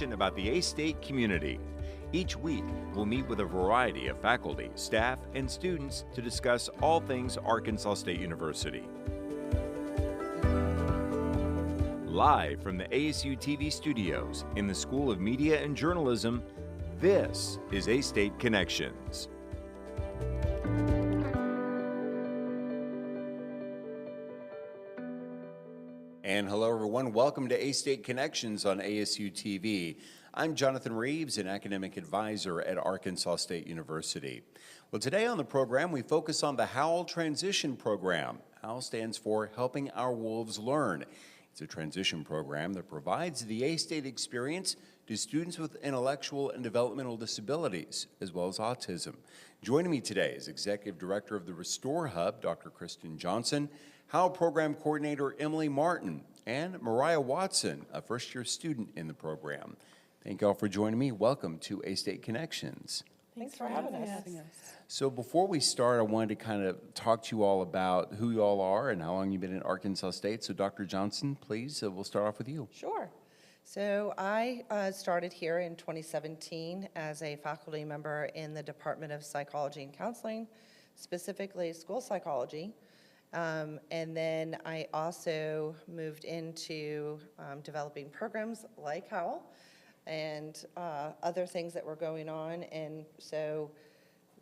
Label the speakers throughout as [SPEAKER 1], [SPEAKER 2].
[SPEAKER 1] About the A-State community. Each week, we'll meet with a variety of faculty, staff, and students to discuss all things Arkansas State University. Live from the ASU-TV studios in the School of Media and Journalism, this is A-State Connections. And hello, everyone. Welcome to A-State Connections on ASU-TV. I'm Jonathan Reeves, an academic advisor at Arkansas State University. Well, today on the program, we focus on the HOWL Transition Program. HOWL stands for Helping Our Wolves Learn. It's a transition program that provides the A-State experience to students with intellectual and developmental disabilities, as well as autism. Joining me today is Executive Director of the Restore Hub, Dr. Kristin Johnson, HOWL Program Coordinator Emily Martin, and Mariah Watson, a first-year student in the program. Thank you all for joining me. Welcome to A-State Connections.
[SPEAKER 2] Thanks for having us.
[SPEAKER 1] So before we start, I wanted to kind of talk to you all about who you all are and how long you've been in Arkansas State. So Dr. Johnson, please, we'll start off with you.
[SPEAKER 2] Sure. So I started here in 2017 as a faculty member in the Department of Psychology and Counseling, specifically school psychology. And then I also moved into developing programs like HOWL and other things that were going on. And so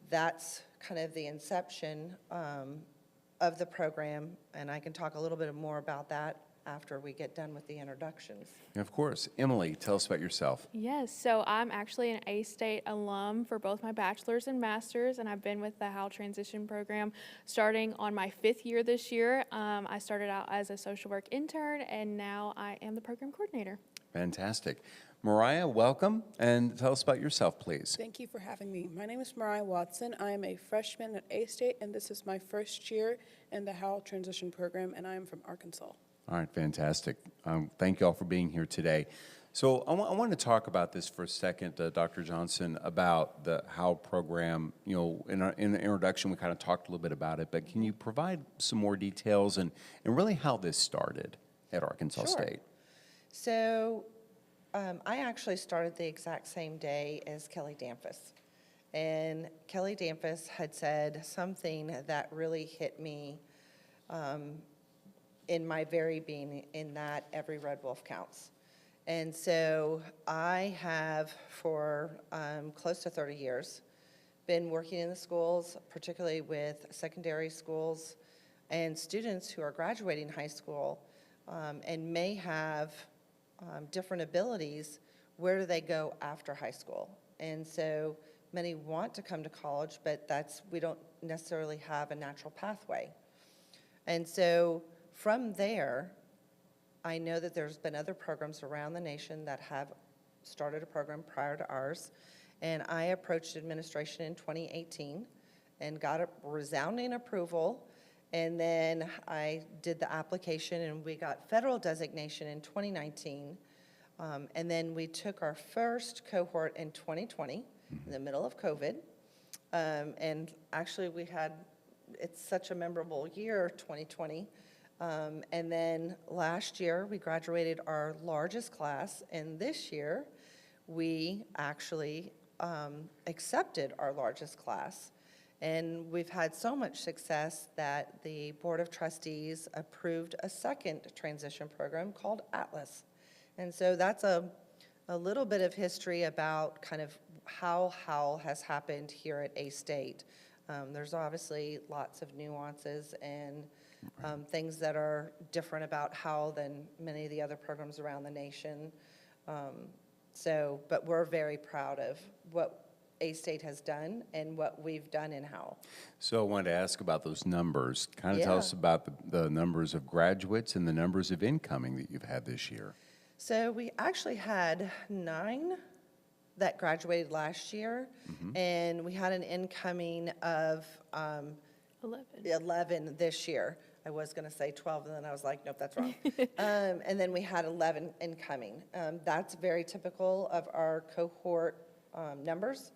[SPEAKER 2] that's kind of the inception of the program. And I can talk a little bit more about that after we get done with the introductions.
[SPEAKER 1] Of course. Emily, tell us about yourself.
[SPEAKER 3] Yes, so I'm actually an A-State alum for both my bachelor's and master's, and I've been with the HOWL Transition Program starting on my 5th year this year. I started out as a social work intern, and now I am the program coordinator.
[SPEAKER 1] Fantastic. Mariah, welcome, and tell us about yourself, please.
[SPEAKER 4] Thank you for having me. My name is Mariah Watson. I am a freshman at A-State, and this is my first year in the HOWL Transition Program, and I am from Arkansas.
[SPEAKER 1] All right, fantastic. Thank you all for being here today. So I want to talk about this for a second, Dr. Johnson, about the HOWL program. You know, in the introduction, we kind of talked a little bit about it, but can you provide some more details and really how this started at Arkansas State?
[SPEAKER 2] So I actually started the exact same day as Kelly Danfus. And Kelly Danfus had said something that really hit me in my very being, in that every red wolf counts. And so I have, for close to 30 years, been working in the schools, particularly with secondary schools and students who are graduating high school and may have different abilities. Where do they go after high school? And so many want to come to college, but we don't necessarily have a natural pathway. And so from there, I know that there's been other programs around the nation that have started a program prior to ours, and I approached administration in 2018 and got a resounding approval, and then I did the application and we got federal designation in 2019, and then we took our first cohort in 2020 in the middle of COVID, and actually it's such a memorable year, 2020. And then last year, we graduated our largest class, and this year, we actually accepted our largest class. And we've had so much success that the Board of Trustees approved a second transition program called Atlas. And so that's a little bit of history about kind of how HOWL has happened here at A-State. There's obviously lots of nuances and things that are different about HOWL than many of the other programs around the nation. But we're very proud of what A-State has done and what we've done in HOWL.
[SPEAKER 1] So I wanted to ask about those numbers. Kind of tell us about the numbers of graduates and the numbers of incoming that you've had this year.
[SPEAKER 2] So we actually had 9 that graduated last year, and we had an incoming of 11 this year. I was going to say 12, and then I was like, nope, that's wrong. And then we had 11 incoming. That's very typical of our cohort numbers,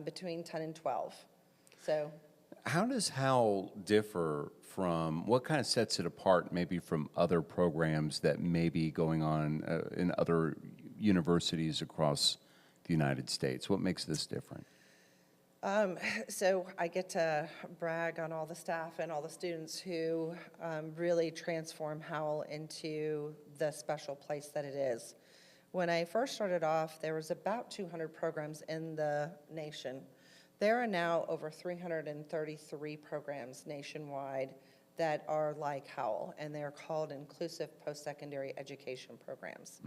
[SPEAKER 2] between 10 and 12. So
[SPEAKER 1] How does HOWL differ from, what kind of sets it apart maybe from other programs that may be going on in other universities across the United States? What makes this different?
[SPEAKER 2] So I get to brag on all the staff and all the students who really transform HOWL into the special place that it is. When I first started off, there was about 200 programs in the nation. There are now over 333 programs nationwide that are like HOWL, and they're called inclusive post-secondary education programs.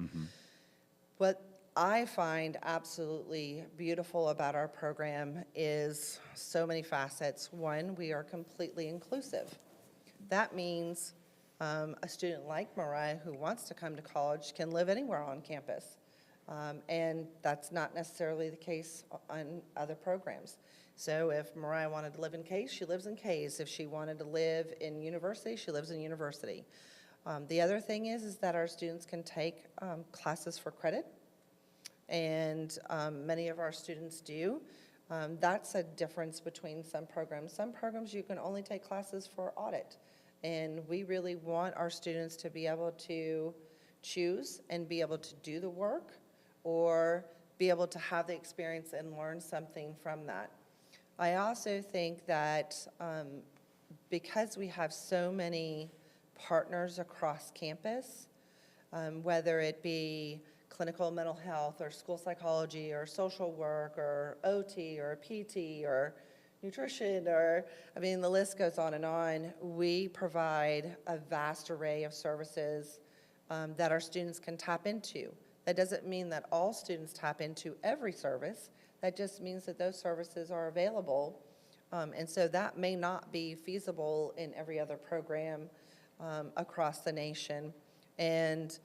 [SPEAKER 2] What I find absolutely beautiful about our program is so many facets. One, we are completely inclusive. That means a student like Mariah who wants to come to college can live anywhere on campus. And that's not necessarily the case on other programs. So if Mariah wanted to live in Case, she lives in Case. If she wanted to live in university, she lives in university. The other thing is that our students can take classes for credit, and many of our students do. That's a difference between some programs. Some programs you can only take classes for audit, and we really want our students to be able to choose and be able to do the work or be able to have the experience and learn something from that. I also think that because we have so many partners across campus, whether it be clinical mental health or school psychology or social work or OT or PT or nutrition, or I mean the list goes on and on. We provide a vast array of services that our students can tap into. That doesn't mean that all students tap into every service. That just means that those services are available, and so that may not be feasible in every other program across the nation. And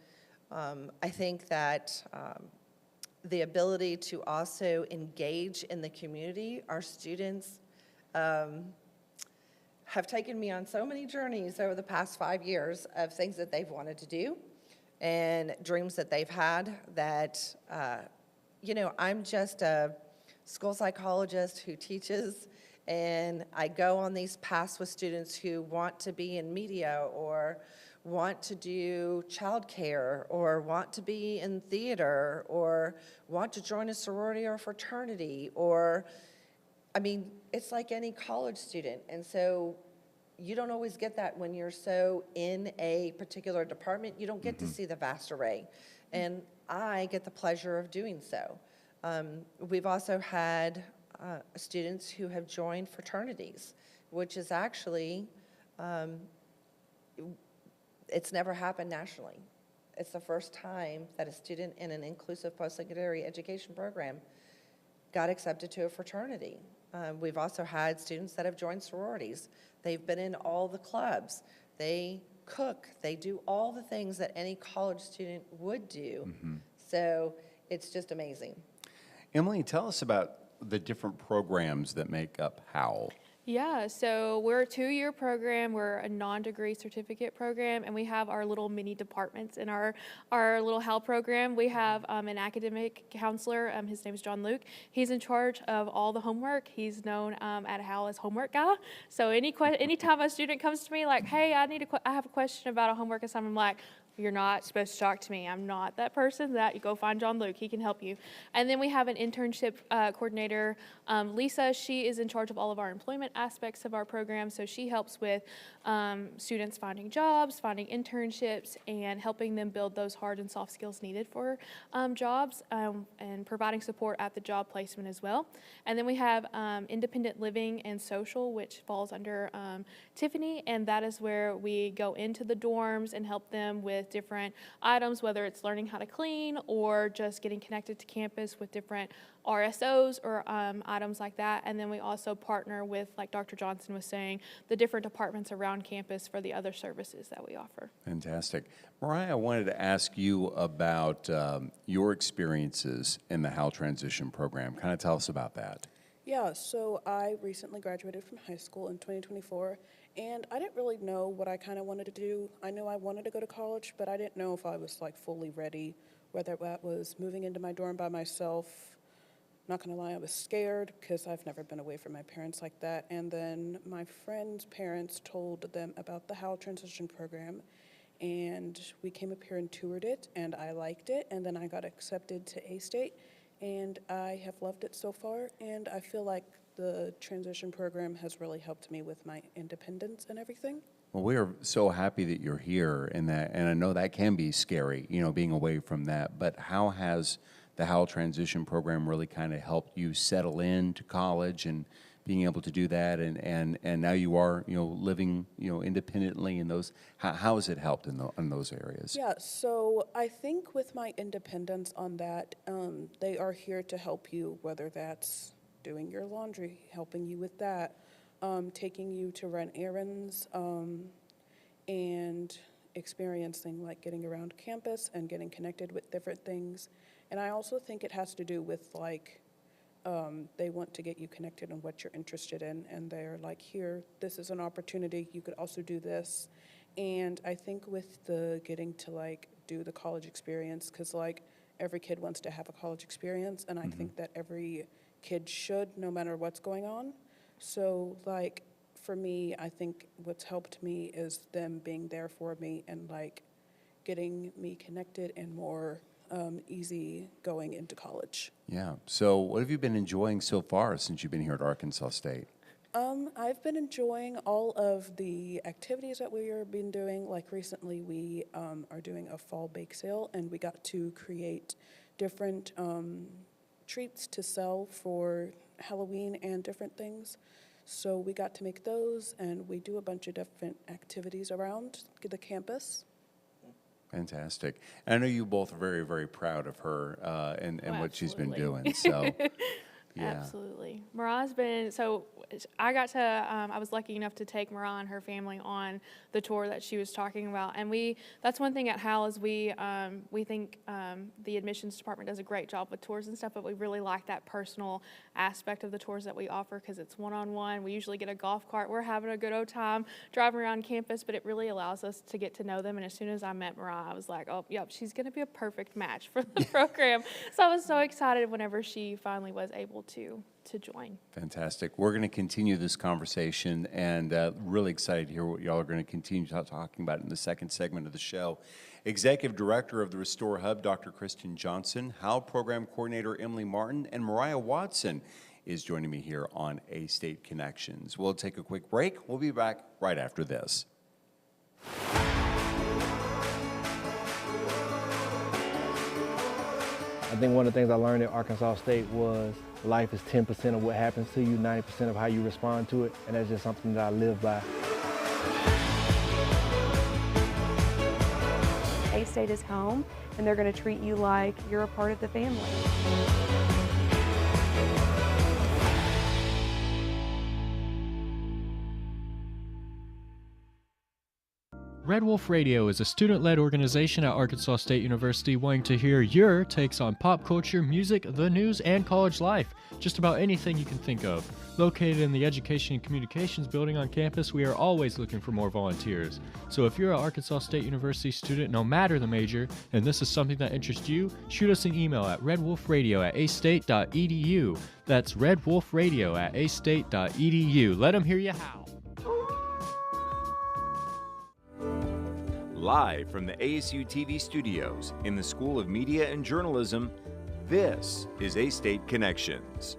[SPEAKER 2] I think that the ability to also engage in the community, our students have taken me on so many journeys over the past 5 years of things that they've wanted to do and dreams that they've had that, you know, I'm just a school psychologist who teaches, and I go on these paths with students who want to be in media or want to do childcare or want to be in theater or want to join a sorority or fraternity, or, I mean, it's like any college student. And so you don't always get that when you're so in a particular department. You don't get to see the vast array. And I get the pleasure of doing so. We've also had students who have joined fraternities, which is actually, it's never happened nationally. It's the first time that a student in an inclusive post-secondary education program got accepted to a fraternity. We've also had students that have joined sororities. They've been in all the clubs. They cook. They do all the things that any college student would do. So it's just amazing.
[SPEAKER 1] Emily, tell us about the different programs that make up HOWL.
[SPEAKER 3] Yeah, so we're a 2-year program. We're a non-degree certificate program, and we have our little mini departments in our little HOWL program. We have an academic counselor. His name is John Luke. He's in charge of all the homework. He's known at HOWL as homework guy. So anytime a student comes to me like, hey, I have a question about a homework assignment, I'm like, you're not supposed to talk to me. I'm not that person. That you go find John Luke. He can help you. And then we have an internship coordinator, Lisa. She is in charge of all of our employment aspects of our program. So she helps with students finding jobs, finding internships, and helping them build those hard and soft skills needed for jobs, and providing support at the job placement as well. And then we have independent living and social, which falls under Tiffany, and that is where we go into the dorms and help them with different items, whether it's learning how to clean or just getting connected to campus with different RSOs or items like that. And then we also partner with, like Dr. Johnson was saying, the different departments around campus for the other services that we offer.
[SPEAKER 1] Fantastic. Mariah, I wanted to ask you about your experiences in the HOWL transition program. Kind of tell us about that.
[SPEAKER 4] Yeah, so I recently graduated from high school in 2024, and I didn't really know what I kind of wanted to do. I knew I wanted to go to college, but I didn't know if I was like fully ready, whether that was moving into my dorm by myself. Not gonna lie, I was scared because I've never been away from my parents like that. And then my friend's parents told them about the HOWL transition program, and we came up here and toured it, and I liked it, and then I got accepted to A-State, and I have loved it so far, and I feel like the transition program has really helped me with my independence and everything.
[SPEAKER 1] Well, we are so happy that you're here, and I know that can be scary, being away from that. But how has the HOWL transition program really kind of helped you settle into college and being able to do that? And now you are, living, independently in those. How has it helped in those areas?
[SPEAKER 4] Yeah, so I think with my independence on that, they are here to help you, whether that's doing your laundry, helping you with that, taking you to run errands, and experiencing like getting around campus and getting connected with different things. And I also think it has to do with like, they want to get you connected on what you're interested in, and they're like, here, this is an opportunity, you could also do this. And I think with the getting to like do the college experience, because like every kid wants to have a college experience, and I think that every kid should, no matter what's going on. So like for me, I think what's helped me is them being there for me and like getting me connected and more easy going into college.
[SPEAKER 1] Yeah. So what have you been enjoying so far since you've been here at Arkansas State?
[SPEAKER 4] I've been enjoying all of the activities that we have been doing. Like recently we are doing a fall bake sale, and we got to create different treats to sell for Halloween and different things. So we got to make those, and we do a bunch of different activities around the campus.
[SPEAKER 1] Fantastic. And I know you both are very, very proud of her and what she's been
[SPEAKER 3] absolutely.
[SPEAKER 1] doing. So, yeah.
[SPEAKER 3] Absolutely. Mariah's been, I was lucky enough to take Mariah and her family on the tour that she was talking about. And that's one thing at HOWL is we think the admissions department does a great job with tours and stuff, but we really like that personal aspect of the tours that we offer because it's one-on-one. We usually get a golf cart. We're having a good old time driving around campus, but it really allows us to get to know them. And as soon as I met Mariah, I was like, oh, yep, she's going to be a perfect match for the program. So I was so excited whenever she finally was able to join.
[SPEAKER 1] Fantastic. We're going to continue this conversation, and really excited to hear what y'all are going to continue talking about in the second segment of the show. Executive Director of the Restore Hub, Dr. Kristin Johnson, HOWL Program Coordinator Emily Martin, and Mariah Watson is joining me here on A-State Connections. We'll take a quick break. We'll be back right after this.
[SPEAKER 5] I think one of the things I learned at Arkansas State was life is 10% of what happens to you, 90% of how you respond to it, and that's just something that I live by.
[SPEAKER 6] A-State is home, and they're going to treat you like you're a part of the family.
[SPEAKER 7] Red Wolf Radio is a student-led organization at Arkansas State University wanting to hear your takes on pop culture, music, the news, and college life. Just about anything you can think of. Located in the Education and Communications building on campus, we are always looking for more volunteers. So if you're an Arkansas State University student, no matter the major, and this is something that interests you, shoot us an email at redwolfradio@astate.edu. That's redwolfradio@astate.edu. Let them hear you howl.
[SPEAKER 1] Live from the ASU-TV studios in the School of Media and Journalism, this is A-State Connections.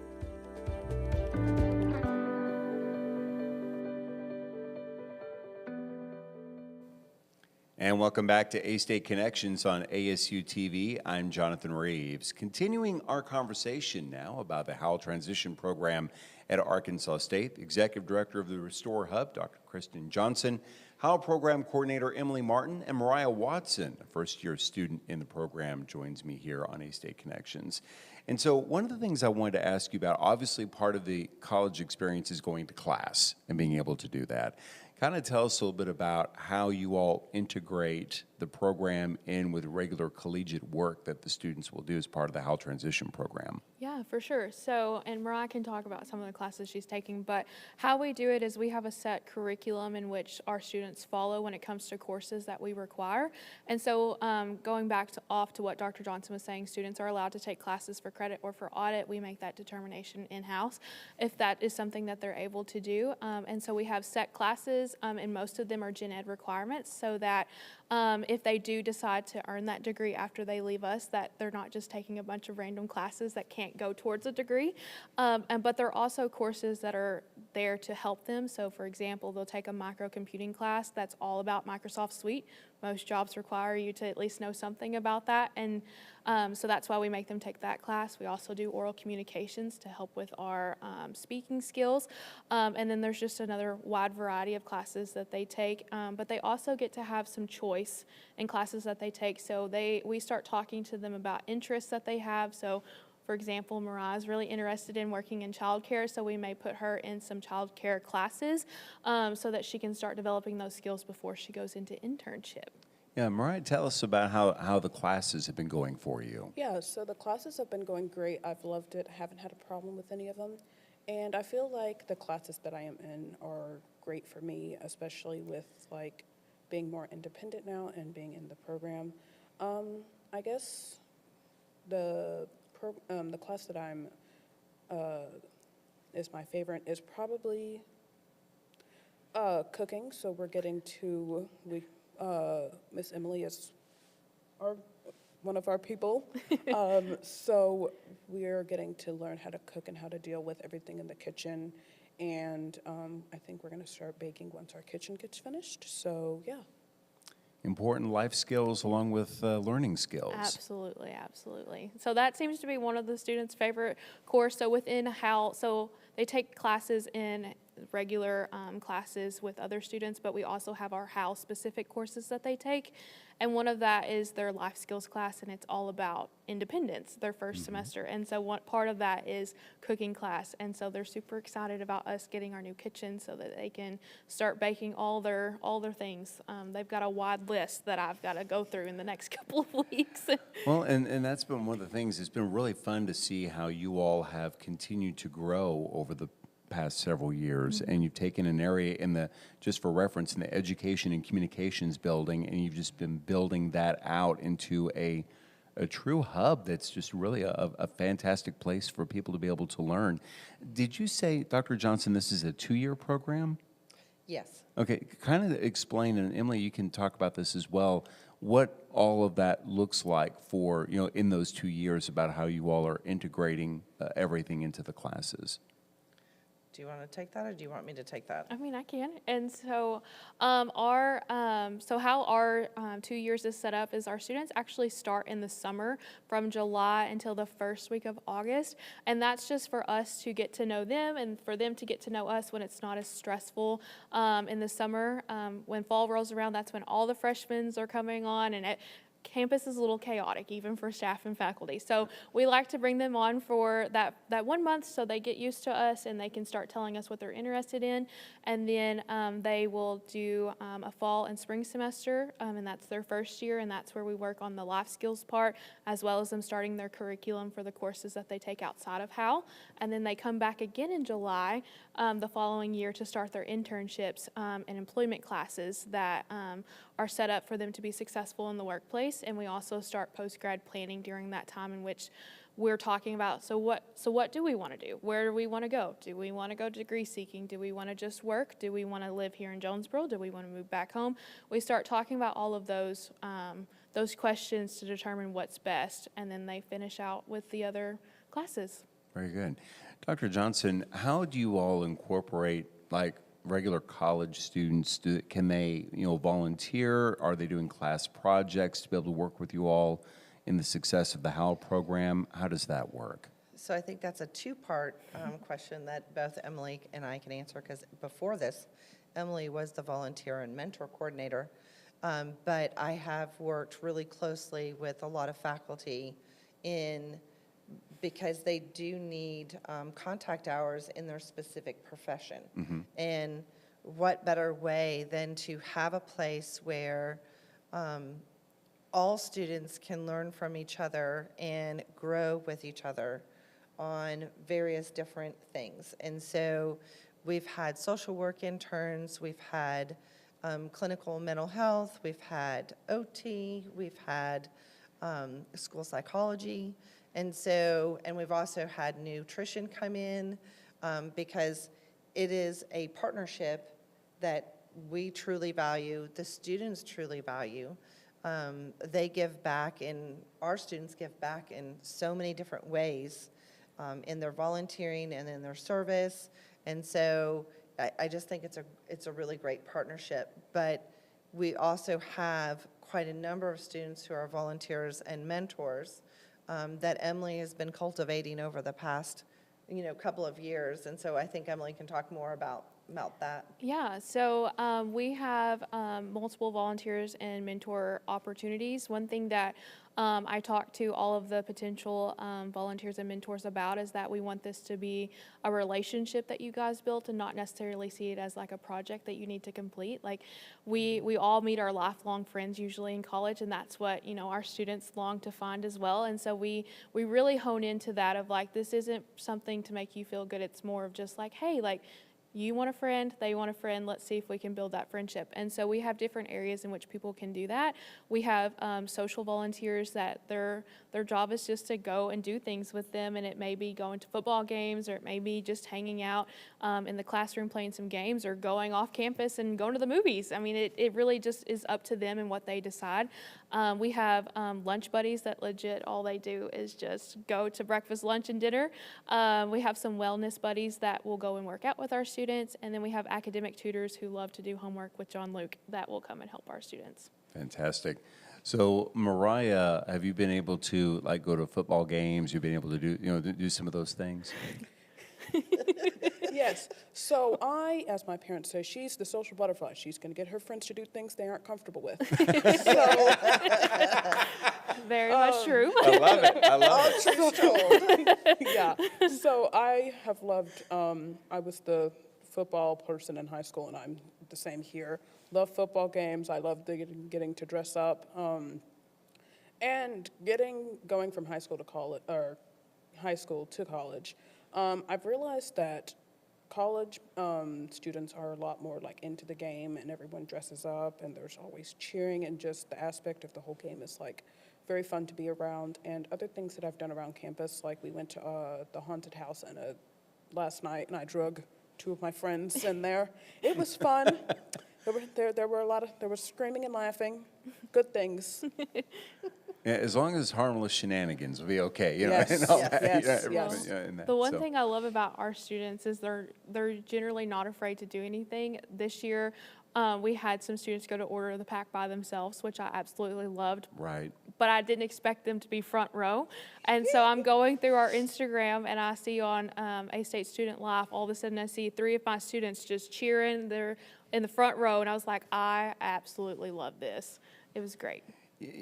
[SPEAKER 1] And welcome back to A-State Connections on ASU-TV. I'm Jonathan Reeves. Continuing our conversation now about the HOWL Transition Program at Arkansas State, the Executive Director of the Restore Hub, Dr. Kristin Johnson, HOWL Program Coordinator Emily Martin, and Mariah Watson, a first-year student in the program, joins me here on A-State Connections. And so one of the things I wanted to ask you about, obviously part of the college experience is going to class and being able to do that. Kind of tell us a little bit about how you all integrate the program in with regular collegiate work that the students will do as part of the HOWL Transition Program.
[SPEAKER 3] Yeah, for sure. So, and Mariah can talk about some of the classes she's taking, but how we do it is we have a set curriculum in which our students follow when it comes to courses that we require. And so going back off to what Dr. Johnson was saying, students are allowed to take classes for credit or for audit. We make that determination in-house if that is something that they're able to do. And so we have set classes, and most of them are gen ed requirements so that if they do decide to earn that degree after they leave us, that they're not just taking a bunch of random classes that can't go towards a degree. But there are also courses that are there to help them. So for example, they'll take a microcomputing class that's all about Microsoft Suite. Most jobs require you to at least know something about that, and so that's why we make them take that class. We also do oral communications to help with our speaking skills, and then there's just another wide variety of classes that they take, but they also get to have some choice in classes that they take. So we start talking to them about interests that they have. So for example, Mariah is really interested in working in childcare, so we may put her in some childcare classes so that she can start developing those skills before she goes into internship.
[SPEAKER 1] Yeah, Mariah, tell us about how the classes have been going for you.
[SPEAKER 4] Yeah, so the classes have been going great. I've loved it. I haven't had a problem with any of them. And I feel like the classes that I am in are great for me, especially with like being more independent now and being in the program. I guess the class that I'm is my favorite is probably cooking. So we're getting to Miss Emily is one of our people. So we're getting to learn how to cook and how to deal with everything in the kitchen. And I think we're going to start baking once our kitchen gets finished. So yeah.
[SPEAKER 1] Important life skills along with learning skills.
[SPEAKER 3] Absolutely, absolutely. So that seems to be one of the students' favorite course. So within HOWL, so they take classes in regular classes with other students, but we also have our HOWL specific courses that they take. And one of that is their life skills class, and it's all about independence, their first semester. And so one part of that is cooking class. And so they're super excited about us getting our new kitchen so that they can start baking all their things. They've got a wide list that I've got to go through in the next couple of weeks.
[SPEAKER 1] Well, and that's been one of the things. It's been really fun to see how you all have continued to grow over the past several years, and you've taken an area in the, just for reference, in the education and communications building, and you've just been building that out into a true hub that's just really a fantastic place for people to be able to learn. Did you say, Dr. Johnson, this is a 2-year program?
[SPEAKER 2] Yes.
[SPEAKER 1] Okay, kind of explain, and Emily, you can talk about this as well, what all of that looks like for, in those 2 years, about how you all are integrating everything into the classes.
[SPEAKER 2] Do you want to take that, or do you want me to take that?
[SPEAKER 3] I mean, I can. And so so how our 2 years is set up is our students actually start in the summer from July until the first week of August. And that's just for us to get to know them and for them to get to know us when it's not as stressful in the summer. When fall rolls around, that's when all the freshmen are coming on, and campus is a little chaotic, even for staff and faculty. So we like to bring them on for that 1 month so they get used to us and they can start telling us what they're interested in. And then they will do a fall and spring semester, and that's their first year, and that's where we work on the life skills part, as well as them starting their curriculum for the courses that they take outside of HOWL. And then they come back again in July the following year to start their internships and employment classes that are set up for them to be successful in the workplace. And we also start post-grad planning during that time, in which we're talking about, so what do we want to do? Where do we want to go? Do we want to go degree seeking? Do we want to just work? Do we want to live here in Jonesboro? Do we want to move back home? We start talking about all of those questions to determine what's best, and then they finish out with the other classes.
[SPEAKER 1] Very good. Dr. Johnson, how do you all incorporate, like, regular college students? Can they, volunteer? Are they doing class projects to be able to work with you all in the success of the HOWL program? How does that work?
[SPEAKER 2] So I think that's a two-part question that both Emily and I can answer, because before this, Emily was the volunteer and mentor coordinator, but I have worked really closely with a lot of faculty because they do need contact hours in their specific profession. And what better way than to have a place where all students can learn from each other and grow with each other on various different things. And so we've had social work interns, we've had clinical mental health, we've had OT, we've had school psychology. And we've also had nutrition come in because it is a partnership that we truly value, the students truly value. They give back, and our students give back in so many different ways, in their volunteering and in their service. And so I just think it's a really great partnership. But we also have quite a number of students who are volunteers and mentors that Emily has been cultivating over the past, couple of years. And so I think Emily can talk more about that.
[SPEAKER 3] Yeah, so we have multiple volunteers and mentor opportunities. One thing that I talk to all of the potential volunteers and mentors about is that we want this to be a relationship that you guys built and not necessarily see it as like a project that you need to complete. Like we all meet our lifelong friends usually in college, and that's what our students long to find as well. And so we really hone into that of like, this isn't something to make you feel good. It's more of just like, hey, like, you want a friend, they want a friend, let's see if we can build that friendship. And so we have different areas in which people can do that. We have social volunteers that their job is just to go and do things with them, and it may be going to football games, or it may be just hanging out in the classroom playing some games, or going off campus and going to the movies. I mean, it really just is up to them and what they decide. We have lunch buddies that legit all they do is just go to breakfast, lunch, and dinner. We have some wellness buddies that will go and work out with our students, and then we have academic tutors who love to do homework with John Luke that will come and help our students.
[SPEAKER 1] Fantastic. So, Mariah, have you been able to like go to football games? You've been able to do some of those things?
[SPEAKER 4] Yes. So I, as my parents say, she's the social butterfly. She's going to get her friends to do things they aren't comfortable with.
[SPEAKER 3] Very much true.
[SPEAKER 1] I love it. I love it.
[SPEAKER 4] Yeah. So I have loved, I was the football person in high school, and I'm the same here. Love football games. I love getting to dress up. And going from high school to college, or high school to college, I've realized that college students are a lot more like into the game, and everyone dresses up, and there's always cheering, and just the aspect of the whole game is like very fun to be around. And other things that I've done around campus, like we went to the haunted house last night, and I drug 2 of my friends in there. It was fun. There was screaming and laughing, good things.
[SPEAKER 1] Yeah, as long as harmless shenanigans will be okay,
[SPEAKER 4] Yes,
[SPEAKER 1] and all
[SPEAKER 4] yes,
[SPEAKER 1] that.
[SPEAKER 4] yes,
[SPEAKER 1] Everything,
[SPEAKER 4] yes.
[SPEAKER 1] in that,
[SPEAKER 3] The one
[SPEAKER 1] so.
[SPEAKER 3] thing I love about our students is they're generally not afraid to do anything. This year, we had some students go to order the pack by themselves, which I absolutely loved.
[SPEAKER 1] Right.
[SPEAKER 3] But I didn't expect them to be front row. And so I'm going through our Instagram, and I see on A-State Student Life, all of a sudden I see 3 of my students just cheering. They're in the front row, and I was like, I absolutely love this. It was great.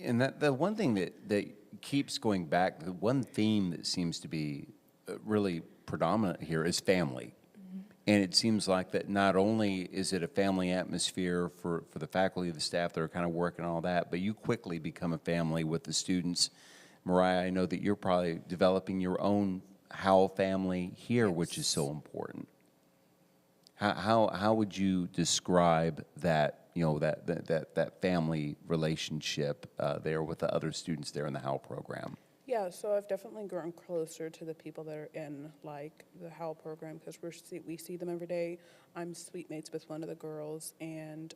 [SPEAKER 1] And the one thing that keeps going back, the one theme that seems to be really predominant here is family. And it seems like that not only is it a family atmosphere for the faculty, the staff that are kind of working all that, but you quickly become a family with the students. Mariah, I know that you're probably developing your own HOWL family here,
[SPEAKER 2] Yes.
[SPEAKER 1] which is so important. How would you describe that, that family relationship there with the other students there in the HOWL program?
[SPEAKER 4] Yeah, so I've definitely grown closer to the people that are in like the HOWL program, because we see them every day. I'm suite mates with one of the girls, and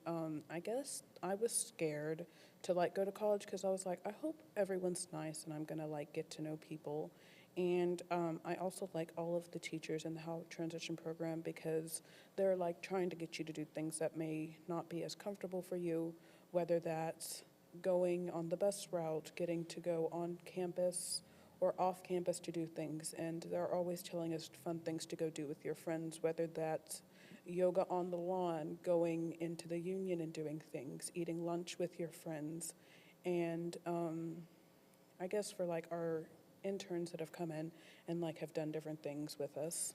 [SPEAKER 4] I guess I was scared to like go to college because I was like, I hope everyone's nice and I'm gonna like get to know people. And I also like all of the teachers in the HOWL transition program, because they're like trying to get you to do things that may not be as comfortable for you, whether that's going on the bus route, getting to go on campus or off campus to do things. And they're always telling us fun things to go do with your friends, whether that's yoga on the lawn, going into the union and doing things, eating lunch with your friends. And I guess for like our interns that have come in and like have done different things with us.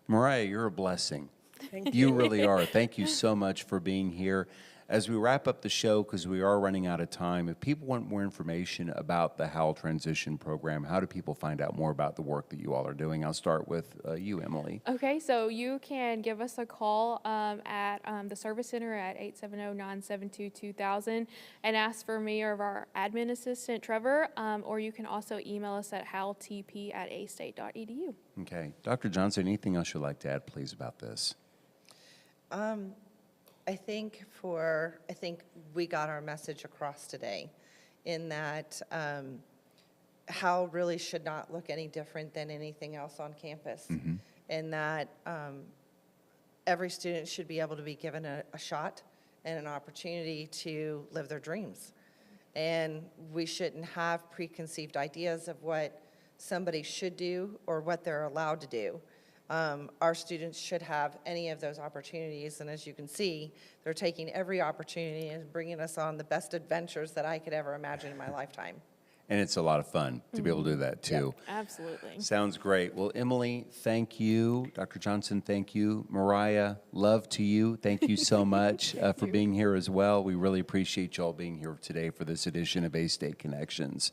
[SPEAKER 1] Mariah, you're a blessing.
[SPEAKER 4] Thank
[SPEAKER 1] You really are. Thank you so much for being here. As we wrap up the show, because we are running out of time, if people want more information about the HOWL Transition Program, how do people find out more about the work that you all are doing? I'll start with you, Emily.
[SPEAKER 3] Okay, so you can give us a call at the Service Center at 870-972-2000 and ask for me or our admin assistant, Trevor, or you can also email us at howltp@astate.edu.
[SPEAKER 1] Okay. Dr. Johnson, anything else you'd like to add, please, about this?
[SPEAKER 2] I think we got our message across today in that HOWL really should not look any different than anything else on campus. And that every student should be able to be given a shot and an opportunity to live their dreams. And we shouldn't have preconceived ideas of what somebody should do or what they're allowed to do. Our students should have any of those opportunities, and as you can see, they're taking every opportunity and bringing us on the best adventures that I could ever imagine in my lifetime.
[SPEAKER 1] And it's a lot of fun to be able to do that too.
[SPEAKER 3] Absolutely.
[SPEAKER 1] Sounds great. Well, Emily, thank you. Dr. Johnson, thank you. Mariah, love to you. Thank you so much for being here as well. We really appreciate you all being here today for this edition of A-State Connections.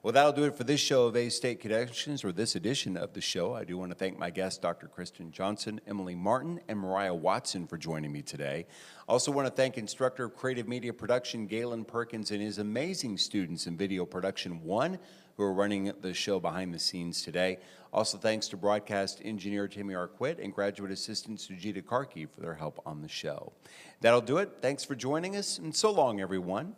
[SPEAKER 1] Well, that'll do it for this show of A-State Connections, or this edition of the show. I do want to thank my guests, Dr. Kristin Johnson, Emily Martin, and Mariah Watson for joining me today. I also want to thank Instructor of Creative Media Production, Galen Perkins, and his amazing students in Video Production 1 who are running the show behind the scenes today. Also, thanks to broadcast engineer Timmy Arquette and graduate assistant Sujita Karki for their help on the show. That'll do it. Thanks for joining us, and so long, everyone.